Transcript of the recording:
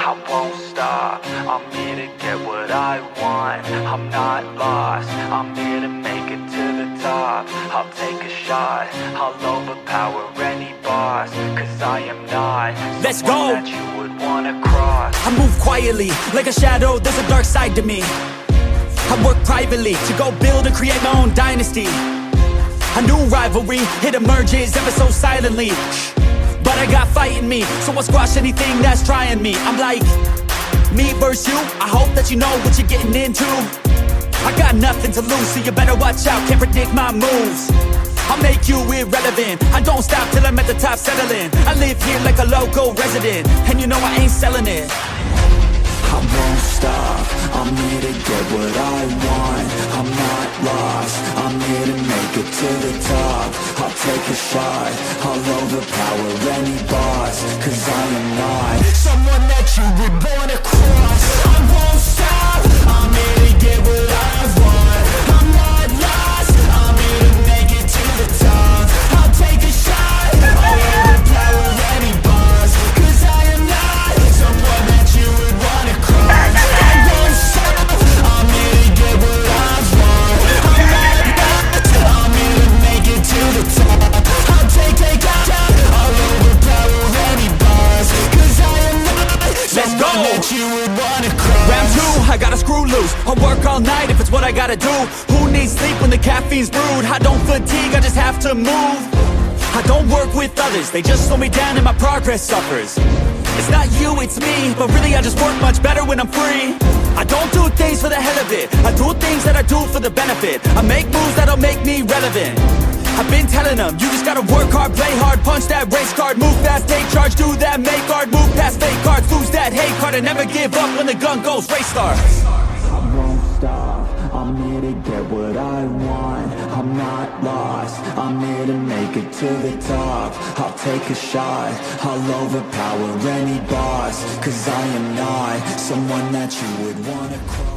I won't stop, I'm here to get what I want. I'm not lost, I'm here to make it to the top. I'll take a shot, I'll overpower any boss. Cause I am not Let's someone go. that you would wanna cross. I move quietly, like a shadow, there's a dark side to me. I work privately to go build and create my own dynasty. A new rivalry, it emerges ever so silently. But I got fight in me, so I'll squash anything that's trying me. I'm like, me versus you, I hope that you know what you're getting into. I got nothing to lose, so you better watch out, can't predict my moves. I'll make you irrelevant, I don't stop till I'm at the top settling. I live here like a local resident, and you know I ain't selling it. I won't stop, I'm here to get what I want. I'm not lost, I'm here to make it to the top. I'll take a shot, I'll overpower any boss. Cause I am not someone that you would wanna cross. I won't stop, I'm here to get what I want. I'm not lost, I'm here to make it to the top. I'll take a shot, I'll overpower any boss. Cause I am not someone that you would wanna cross. I won't stop, I'm here to get what I want. I'm not lost, I'm here to make it to the top. I'll take a shot, I'll overpower any boss. Cause I am not someone that you would wanna cross. Round two, I gotta screw loose. I'll work all night if it's what I gotta do. Who needs sleep when the caffeine's brewed? I don't fatigue, I just have to move. I don't work with others, they just slow me down and my progress suffers. It's not you, it's me, but really I just work much better when I'm free. I don't do things for the hell of it, I do things that I do for the benefit. I make moves that'll make me relevant. I've been telling them, you just gotta work hard, play hard, punch that race card, move fast, take charge, do that, make art, move past fake cards, lose that hate card, and never give up when the gun goes, race start. I won't stop, I'm here to get what I want. I'm not lost, I'm here to make it to the top. I'll take a shot, I'll overpower any boss. Cause I am not someone that you would wanna cross.